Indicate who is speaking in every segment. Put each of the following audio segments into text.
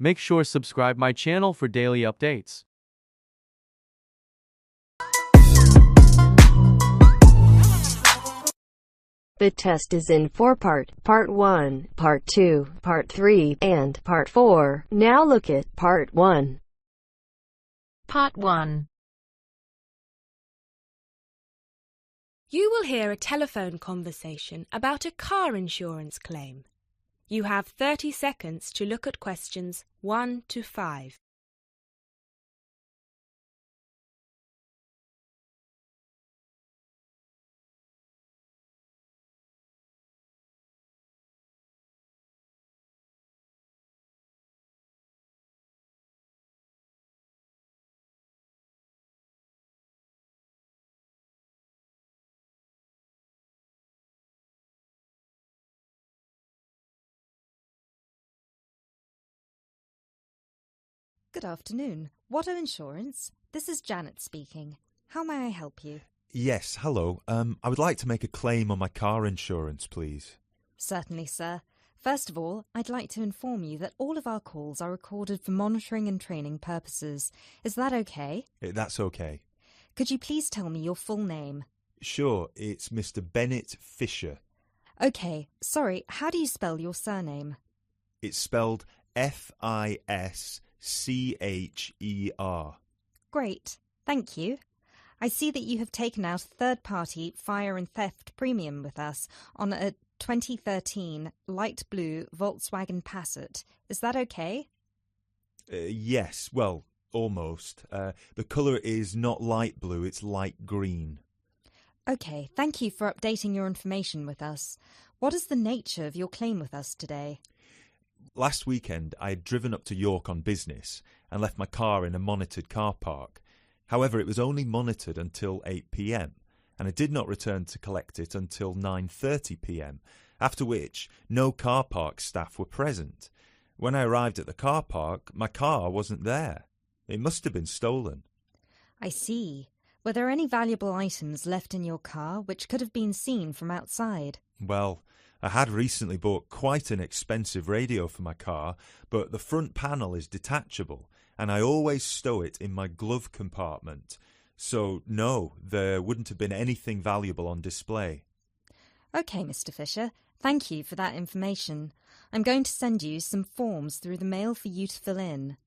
Speaker 1: Make sure subscribe my channel for daily updates.
Speaker 2: The test is in 4-part, Part 1, Part 2, Part 3, and Part 4. Now look at Part 1.
Speaker 3: Part 1.
Speaker 4: You will hear a telephone conversation about a car insurance claim. You have 30 seconds to look at questions 1 to 5.
Speaker 5: Good afternoon. Auto Insurance. This is Janet speaking. How may I help you?
Speaker 6: Yes, hello. I would like to make a claim on my car insurance, please.
Speaker 5: Certainly, sir. First of all, I'd like to inform you that all of our calls are recorded for monitoring and training purposes. Is that okay?
Speaker 6: That's okay.
Speaker 5: Could you please tell me your full name?
Speaker 6: Sure, it's Mr. Bennett Fisher.
Speaker 5: Okay, sorry, how do you spell your surname?
Speaker 6: It's spelled Fischer.
Speaker 5: Great, thank you. I see that you have taken out a third-party fire and theft premium with us on a 2013 light blue Volkswagen Passat. Is that okay?
Speaker 6: Yes, well, almost. The colour is not light blue, it's light green.
Speaker 5: Okay, thank you for updating your information with us. What is the nature of your claim with us today?
Speaker 6: Last weekend, I had driven up to York on business and left my car in a monitored car park. However, it was only monitored until 8 p.m, and I did not return to collect it until 9:30 p.m, after which no car park staff were present. When I arrived at the car park, my car wasn't there. It must have been stolen.
Speaker 5: I see. Were there any valuable items left in your car which could have been seen from outside?
Speaker 6: Well, I had recently bought quite an expensive radio for my car, but the front panel is detachable, and I always stow it in my glove compartment. So, no, there wouldn't have been anything valuable on display.
Speaker 5: Okay, Mr. Fisher. Thank you for that information. I'm going to send you some forms through the mail for you to fill in.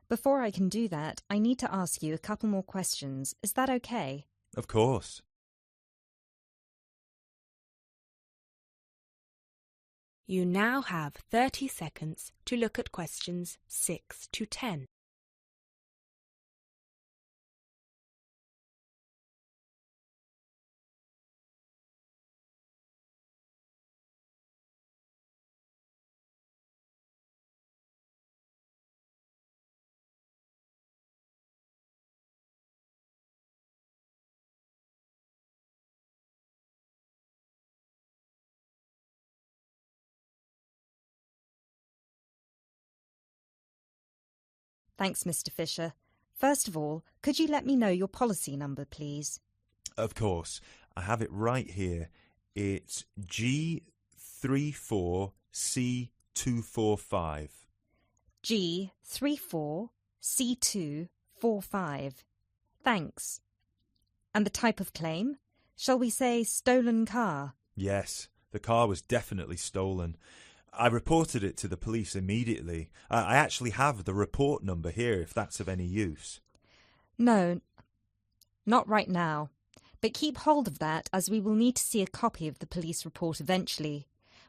Speaker 5: Before I can do that, I need to ask you a couple more questions. Is that okay?
Speaker 6: Of course.
Speaker 4: You now have 30 seconds to look at questions 6 to 10.
Speaker 5: Thanks, Mr. Fisher. First of all, could you let me know your policy number, please?
Speaker 6: Of course. I have it right here. It's G34C245.
Speaker 5: G34C245. Thanks. And the type of claim? Shall we say stolen car?
Speaker 6: Yes, the car was definitely stolen. I reported it to the police immediately. I actually have the report number here if that's of any use.
Speaker 5: No, not right now. But keep hold of that as we will need to see a copy of the police report eventually.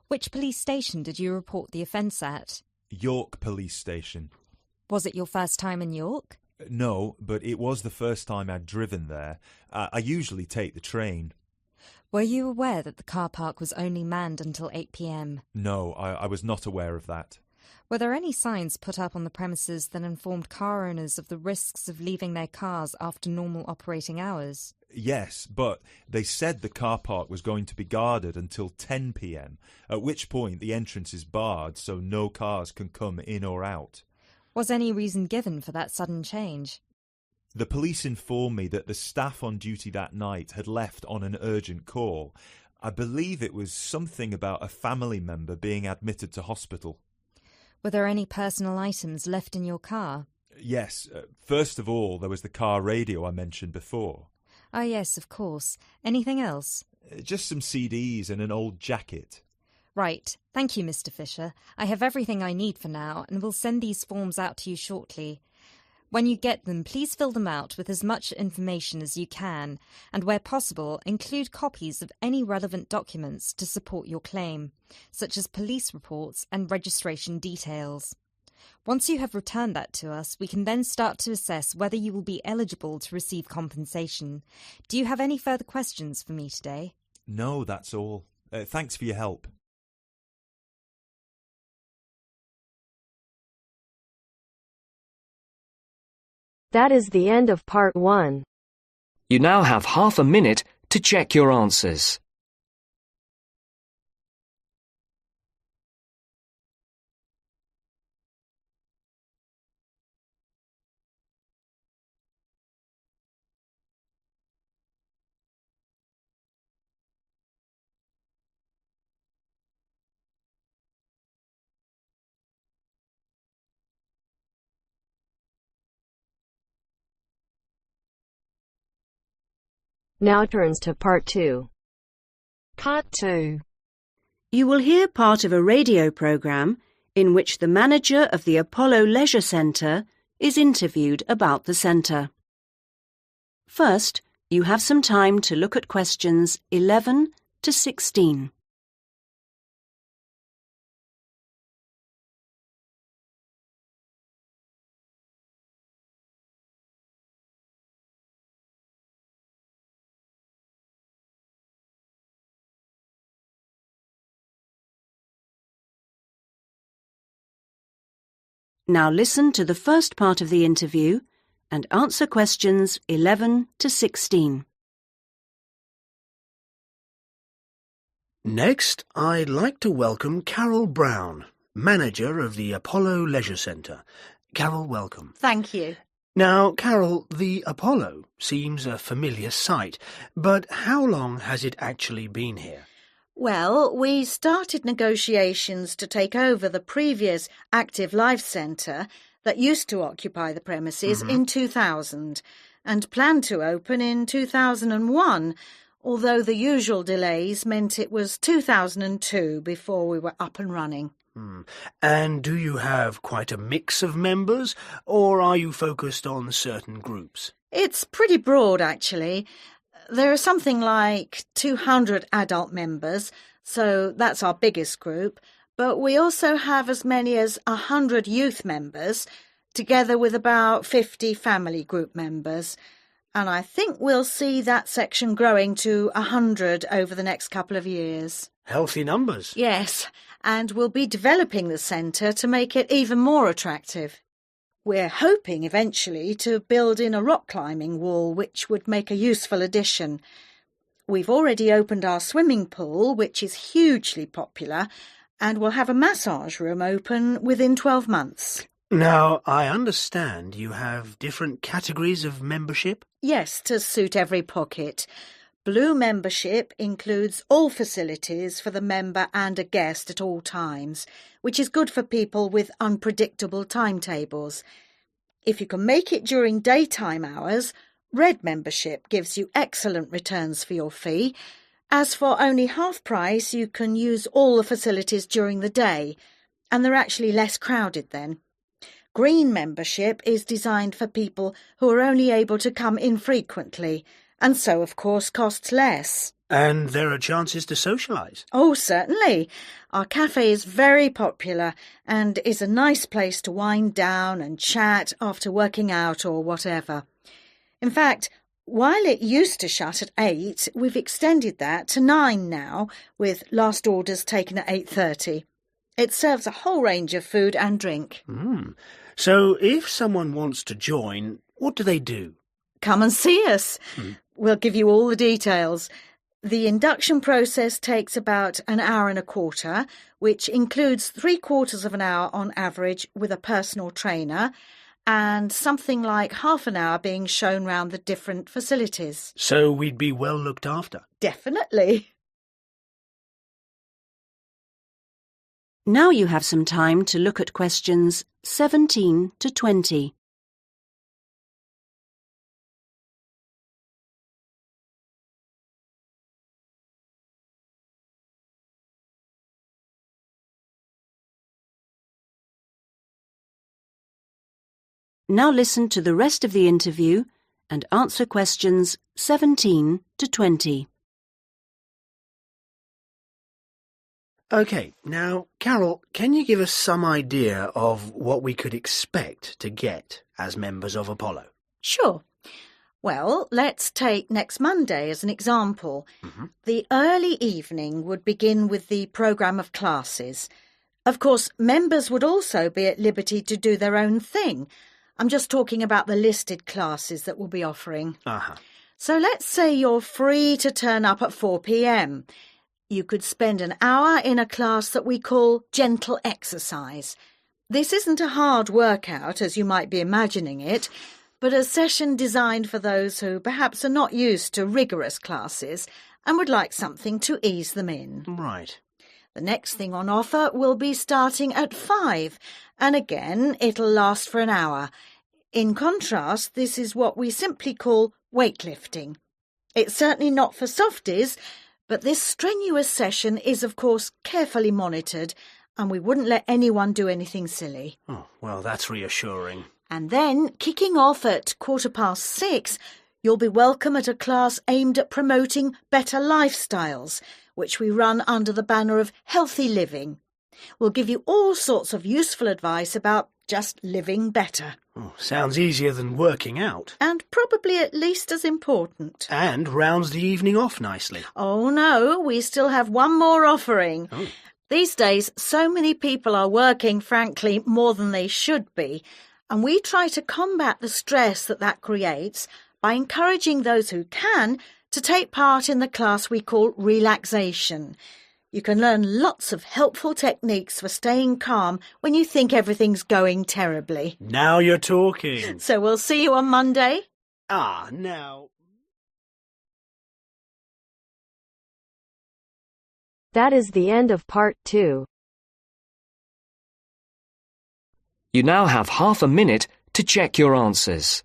Speaker 5: Which police station did you report the offence at?
Speaker 6: York Police Station.
Speaker 5: Was it your first time in York?
Speaker 6: No, but it was the first time I'd driven there. I usually take the train.
Speaker 5: Were you aware that the car park was only manned until 8 p.m?
Speaker 6: No, I was not aware of that.
Speaker 5: Were there any signs put up on the premises that informed car owners of the risks of leaving their cars after normal operating hours?
Speaker 6: Yes, but they said the car park was going to be guarded until 10 p.m, at which point the entrance is barred so no cars can come in or out.
Speaker 5: Was any reason given for that sudden change?
Speaker 6: The police informed me that the staff on duty that night had left on an urgent call. I believe it was something about a family member being admitted to hospital.
Speaker 5: Were there any personal items left in your car?
Speaker 6: Yes, first of all, there was the car radio I mentioned before.
Speaker 5: Ah, yes, of course. Anything else?
Speaker 6: Just some CDs and an old jacket.
Speaker 5: Right. Thank you, Mr. Fisher. I have everything I need for now and will send these forms out to you shortly. When you get them, please fill them out with as much information as you can, and where possible, include copies of any relevant documents to support your claim, such as police reports and registration details. Once you have returned that to us, we can then start to assess whether you will be eligible to receive compensation. Do you have any further questions for me today?
Speaker 6: No, that's all. Thanks for your help.
Speaker 2: That is the end of part 1.
Speaker 7: You now have half a minute to check your answers.
Speaker 2: Now turns to part 2.
Speaker 8: Part 2. You will hear part of a radio programme in which the manager of the Apollo Leisure Centre is interviewed about the centre. First, you have some time to look at questions 11 to 16. Now listen to the first part of the interview and answer questions 11 to 16.
Speaker 9: Next, I'd like to welcome Carol Brown, manager of the Apollo Leisure Centre. Carol, welcome.
Speaker 10: Thank you.
Speaker 9: Now, Carol, the Apollo seems a familiar sight, but how long has it actually been here?
Speaker 10: Well, we started negotiations to take over the previous Active Life Centre that used to occupy the premises in 2000 and planned to open in 2001, although the usual delays meant it was 2002 before we were up and running.
Speaker 9: And do you have quite a mix of members, or are you focused on certain groups?
Speaker 10: It's pretty broad, actually. There are something like 200 adult members, so that's our biggest group, but we also have as many as 100 youth members, together with about 50 family group members, and I think we'll see that section growing to 100 over the next couple of years.
Speaker 9: Healthy numbers.
Speaker 10: Yes, and we'll be developing the centre to make it even more attractive. We're hoping eventually to build in a rock climbing wall, which would make a useful addition. We've already opened our swimming pool, which is hugely popular, and we'll have a massage room open within 12 months.
Speaker 9: Now, I understand you have different categories of membership?
Speaker 10: Yes, to suit every pocket. Blue membership includes all facilities for the member and a guest at all times, which is good for people with unpredictable timetables. If you can make it during daytime hours, red membership gives you excellent returns for your fee. As for only half price, you can use all the facilities during the day, and they're actually less crowded then. Green membership is designed for people who are only able to come infrequently, and so, of course, costs less.
Speaker 9: And there are chances to socialise?
Speaker 10: Oh, certainly. Our cafe is very popular and is a nice place to wind down and chat after working out or whatever. In fact, while it used to shut at 8, we've extended that to 9 now, with last orders taken at 8:30. It serves a whole range of food and drink.
Speaker 9: So if someone wants to join, what do they do?
Speaker 10: Come and see us. We'll give you all the details. The induction process takes about an hour and a quarter, which includes 3/4 of an hour on average with a personal trainer, and something like half an hour being shown round the different facilities.
Speaker 9: So we'd be well looked after?
Speaker 10: Definitely.
Speaker 8: Now you have some time to look at questions 17 to 20. Now listen to the rest of the interview and answer questions 17 to 20.
Speaker 9: OK, now, Carol, can you give us some idea of what we could expect to get as members of Apollo?
Speaker 10: Sure. Well, let's take next Monday as an example. The early evening would begin with the programme of classes. Of course, members would also be at liberty to do their own thing. I'm just talking about the listed classes that we'll be offering. So let's say you're free to turn up at 4 p.m. You could spend an hour in a class that we call gentle exercise. This isn't a hard workout, as you might be imagining it, but a session designed for those who perhaps are not used to rigorous classes and would like something to ease them in.
Speaker 9: Right.
Speaker 10: The next thing on offer will be starting at 5, and again it'll last for an hour. In contrast, this is what we simply call weightlifting. It's certainly not for softies, but this strenuous session is of course carefully monitored, and we wouldn't let anyone do anything silly.
Speaker 9: Oh, well, that's reassuring.
Speaker 10: And then, kicking off at 6:15, you'll be welcome at a class aimed at promoting better lifestyles, which we run under the banner of healthy living. We'll give you all sorts of useful advice about just living better.
Speaker 9: Oh, sounds easier than working out.
Speaker 10: And probably at least as important.
Speaker 9: And rounds the evening off nicely.
Speaker 10: Oh no, we still have one more offering.
Speaker 9: Oh.
Speaker 10: These days, so many people are working, frankly, more than they should be, and we try to combat the stress that creates by encouraging those who can to take part in the class we call relaxation. You can learn lots of helpful techniques for staying calm when you think everything's going terribly.
Speaker 9: Now you're talking.
Speaker 10: So we'll see you on Monday.
Speaker 9: Now.
Speaker 2: That is the end of part 2.
Speaker 7: You now have half a minute to check your answers.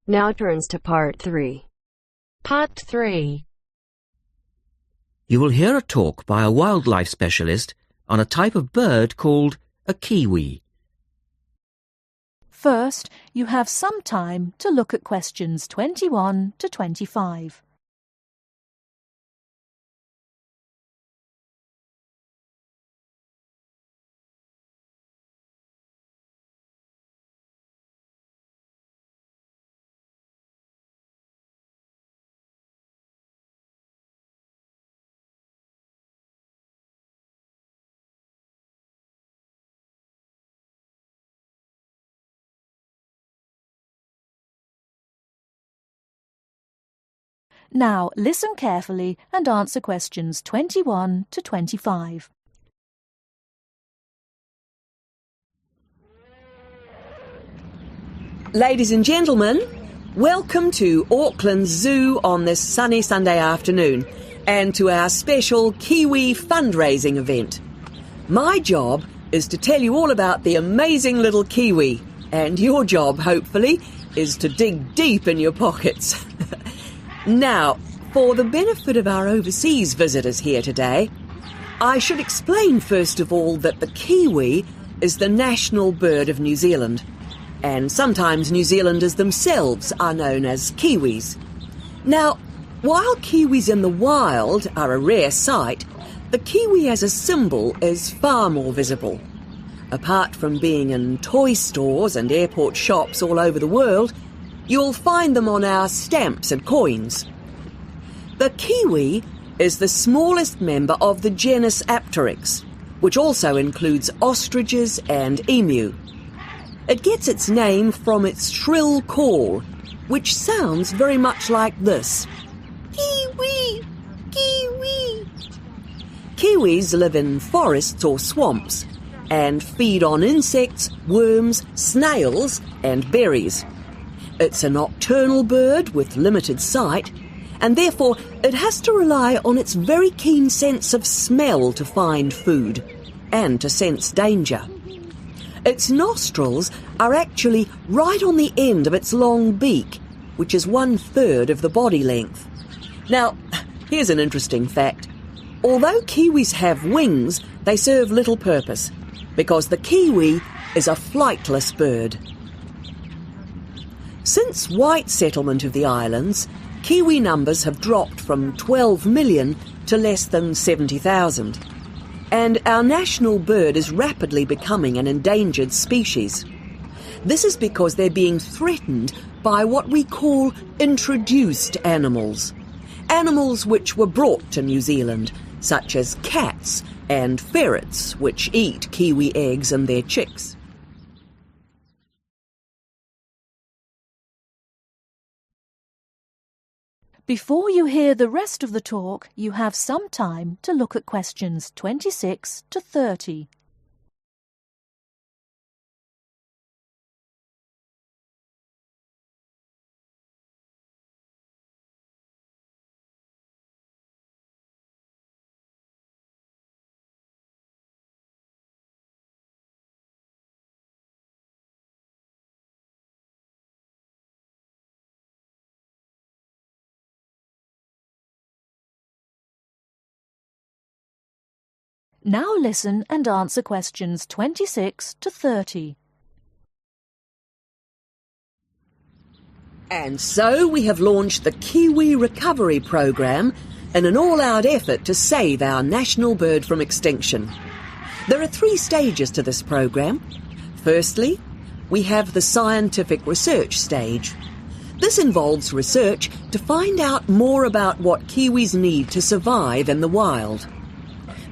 Speaker 2: Now turns to part 3.
Speaker 3: Part 3.
Speaker 11: You will hear a talk by a wildlife specialist on a type of bird called a Kiwi.
Speaker 12: First, you have some time to look at questions 21 to 25. Now listen carefully and answer questions 21 to 25.
Speaker 13: Ladies and gentlemen, welcome to Auckland Zoo on this sunny Sunday afternoon and to our special Kiwi fundraising event. My job is to tell you all about the amazing little Kiwi, and your job, hopefully, is to dig deep in your pockets. Now, for the benefit of our overseas visitors here today, I should explain first of all that the Kiwi is the national bird of New Zealand, and sometimes New Zealanders themselves are known as Kiwis. Now, while Kiwis in the wild are a rare sight, the Kiwi as a symbol is far more visible. Apart from being in toy stores and airport shops all over the world, you'll find them on our stamps and coins. The Kiwi is the smallest member of the genus Apteryx, which also includes ostriches and emu. It gets its name from its shrill call, which sounds very much like this. Kiwi! Kiwi! Kiwis live in forests or swamps and feed on insects, worms, snails and berries. It's a nocturnal bird with limited sight, and therefore it has to rely on its very keen sense of smell to find food and to sense danger. Its nostrils are actually right on the end of its long beak, which is 1/3 of the body length. Now, here's an interesting fact. Although kiwis have wings, they serve little purpose, because the kiwi is a flightless bird. Since white settlement of the islands, kiwi numbers have dropped from 12 million to less than 70,000. And our national bird is rapidly becoming an endangered species. This is because they're being threatened by what we call introduced animals. Animals which were brought to New Zealand, such as cats and ferrets, which eat kiwi eggs and their chicks.
Speaker 12: Before you hear the rest of the talk, you have some time to look at questions 26 to 30. Now listen and answer questions 26 to 30.
Speaker 13: And so we have launched the Kiwi Recovery Programme in an all-out effort to save our national bird from extinction. There are 3 stages to this programme. Firstly, we have the scientific research stage. This involves research to find out more about what kiwis need to survive in the wild.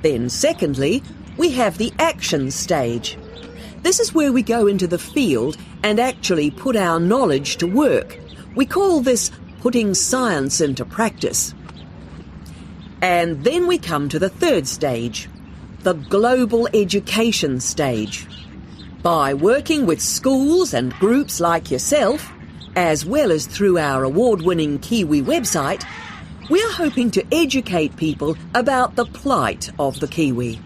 Speaker 13: Then secondly, we have the action stage. This is where we go into the field and actually put our knowledge to work. We call this putting science into practice. And then we come to the 3rd stage, the global education stage. By working with schools and groups like yourself, as well as through our award-winning Kiwi website, we are hoping to educate people about the plight of the kiwi.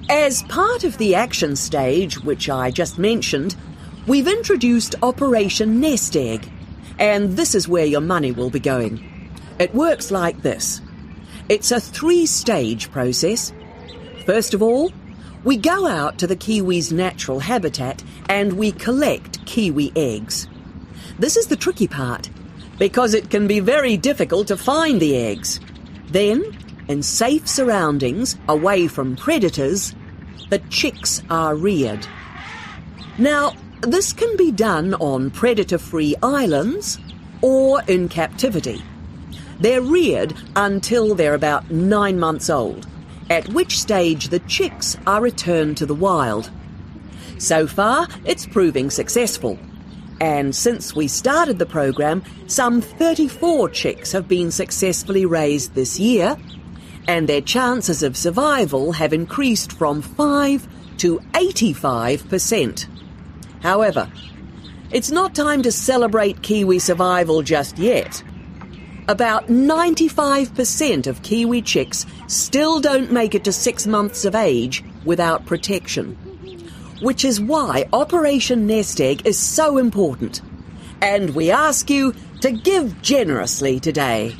Speaker 13: As part of the action stage, which I just mentioned, we've introduced Operation Nest Egg, and this is where your money will be going. It works like this. It's a 3-stage process. First of all, we go out to the kiwi's natural habitat and we collect kiwi eggs. This is the tricky part, because it can be very difficult to find the eggs. Then, in safe surroundings, away from predators, the chicks are reared. Now, this can be done on predator-free islands or in captivity. They're reared until they're about 9 months old, at which stage the chicks are returned to the wild. So far, it's proving successful. And since we started the program, some 34 chicks have been successfully raised this year, and their chances of survival have increased from 5 to 85%. However, it's not time to celebrate kiwi survival just yet. About 95% of kiwi chicks still don't make it to 6 months of age without protection, which is why Operation Nest Egg is so important. And we ask you to give generously today.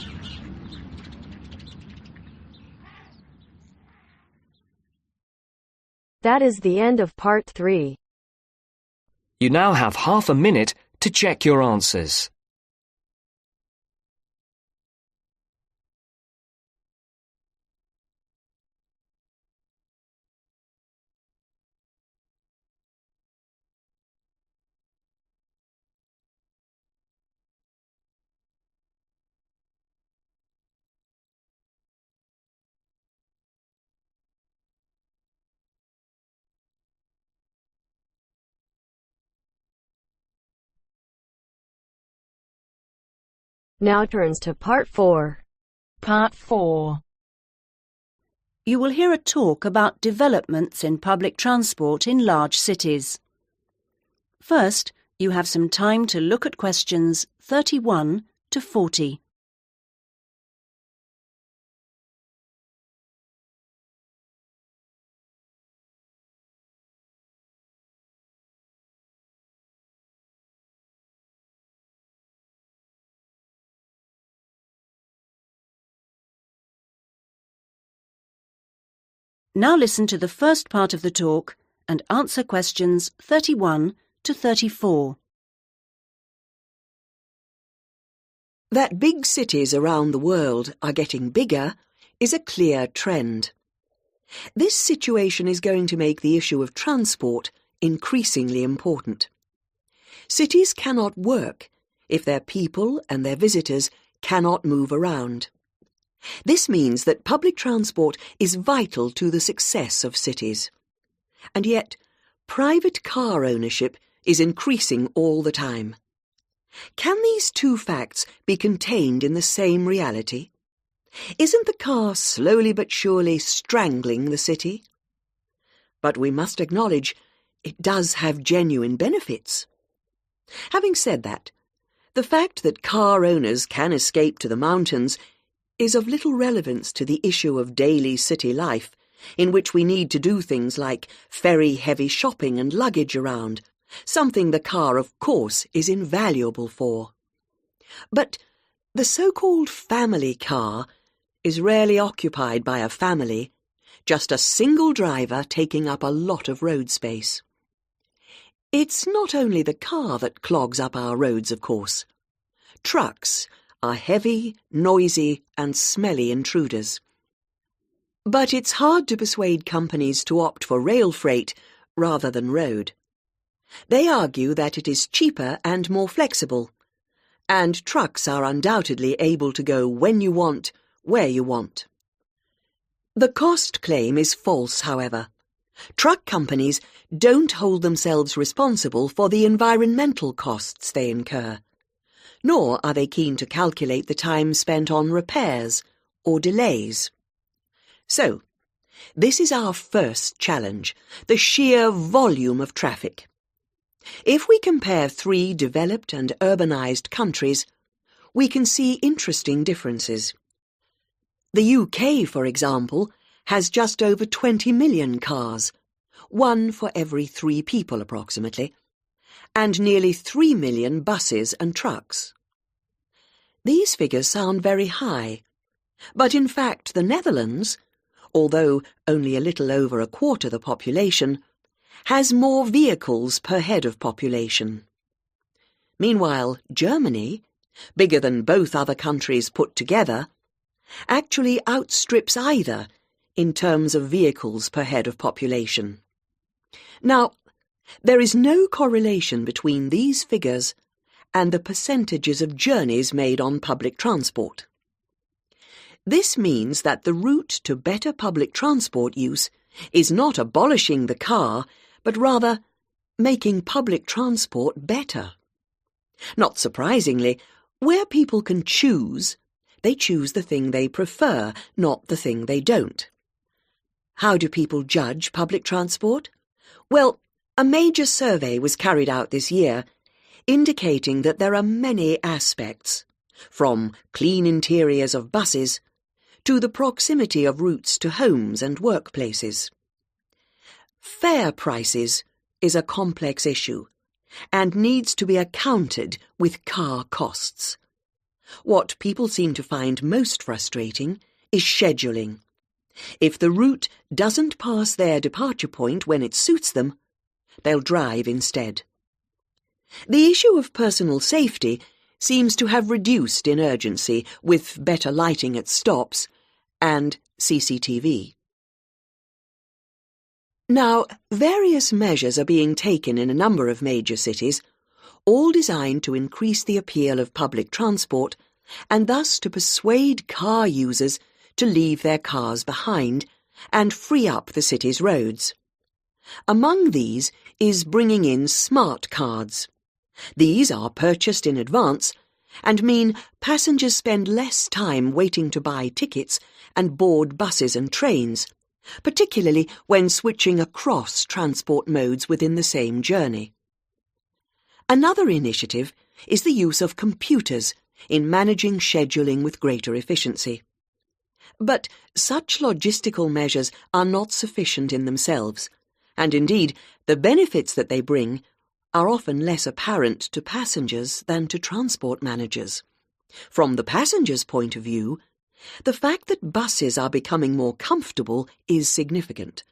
Speaker 2: That is the end of part 3.
Speaker 7: You now have half a minute to check your answers.
Speaker 2: Now turns to Part 4.
Speaker 3: Part 4.
Speaker 8: You will hear a talk about developments in public transport in large cities. First, you have some time to look at questions 31 to 40. Now listen to the first part of the talk and answer questions 31 to 34.
Speaker 13: That big cities around the world are getting bigger is a clear trend. This situation is going to make the issue of transport increasingly important. Cities cannot work if their people and their visitors cannot move around. This means that public transport is vital to the success of cities. And yet, private car ownership is increasing all the time. Can these two facts be contained in the same reality? Isn't the car slowly but surely strangling the city? But we must acknowledge it does have genuine benefits. Having said that, the fact that car owners can escape to the mountains is of little relevance to the issue of daily city life, in which we need to do things like ferry heavy shopping and luggage around, something the car, of course, is invaluable for. But the so-called family car is rarely occupied by a family, just a single driver taking up a lot of road space. It's not only the car that clogs up our roads, of course. Trucks are heavy, noisy and smelly intruders. But it's hard to persuade companies to opt for rail freight rather than road. They argue that it is cheaper and more flexible, and trucks are undoubtedly able to go when you want, where you want. The cost claim is false, however. Truck companies don't hold themselves responsible for the environmental costs they incur, nor are they keen to calculate the time spent on repairs or delays. So, this is our first challenge, the sheer volume of traffic. If we compare 3 developed and urbanised countries, we can see interesting differences. The UK, for example, has just over 20 million cars, 1 for every 3 people approximately, and nearly 3 million buses and trucks. These figures sound very high, but in fact the Netherlands, although only a little over a quarter the population, has more vehicles per head of population. Meanwhile, Germany, bigger than both other countries put together, actually outstrips either in terms of vehicles per head of population. Now, there is no correlation between these figures and the percentages of journeys made on public transport. This means that the route to better public transport use is not abolishing the car, but rather making public transport better. Not surprisingly, where people can choose, they choose the thing they prefer, not the thing they don't. How do people judge public transport? Well, a major survey was carried out this year, indicating that there are many aspects, from clean interiors of buses to the proximity of routes to homes and workplaces. Fare prices is a complex issue and needs to be accounted with car costs. What people seem to find most frustrating is scheduling. If the route doesn't pass their departure point when it suits them, they'll drive instead. The issue of personal safety seems to have reduced in urgency with better lighting at stops and CCTV. Now, various measures are being taken in a number of major cities, all designed to increase the appeal of public transport and thus to persuade car users to leave their cars behind and free up the city's roads. Among these is bringing in smart cards. These are purchased in advance and mean passengers spend less time waiting to buy tickets and board buses and trains, particularly when switching across transport modes within the same journey. Another initiative is the use of computers in managing scheduling with greater efficiency. But such logistical measures are not sufficient in themselves, and indeed the benefits that they bring are often less apparent to passengers than to transport managers. From the passengers' point of view, the fact that buses are becoming more comfortable is significant,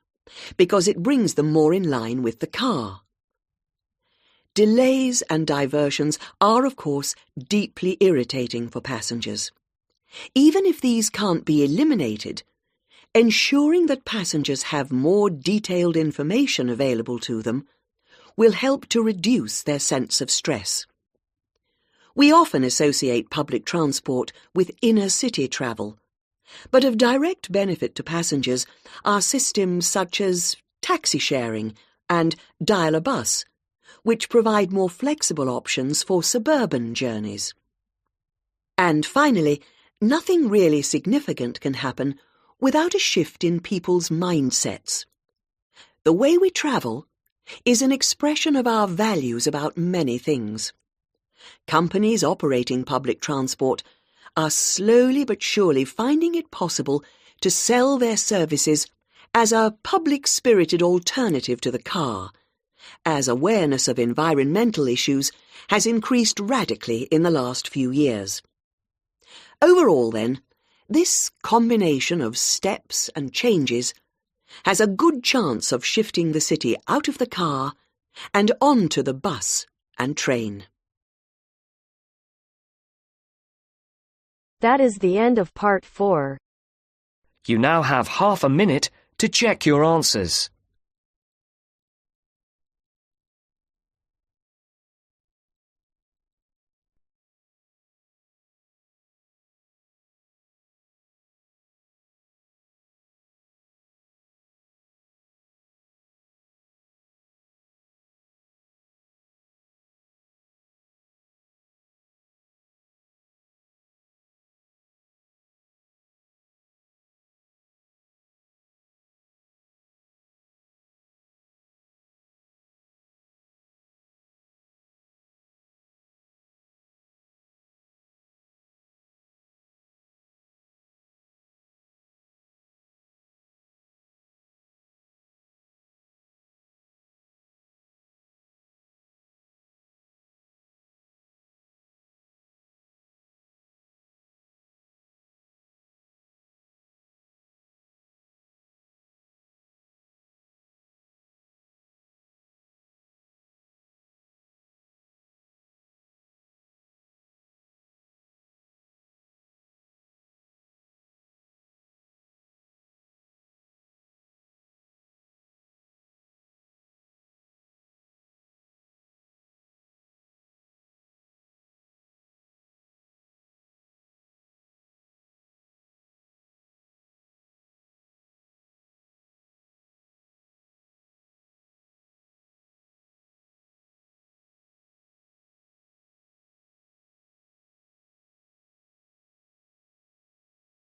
Speaker 13: because it brings them more in line with the car. Delays and diversions are, of course, deeply irritating for passengers. Even if these can't be eliminated, ensuring that passengers have more detailed information available to them will help to reduce their sense of stress. We often associate public transport with inner-city travel, but of direct benefit to passengers are systems such as taxi sharing and dial-a-bus, which provide more flexible options for suburban journeys. And finally, nothing really significant can happen without a shift in people's mindsets. The way we travel is an expression of our values about many things. Companies operating public transport are slowly but surely finding it possible to sell their services as a public-spirited alternative to the car, as awareness of environmental issues has increased radically in the last few years. Overall, then, this combination of steps and changes has a good chance of shifting the city out of the car and onto the bus and train.
Speaker 2: That is the end of part 4.
Speaker 7: You now have half a minute to check your answers.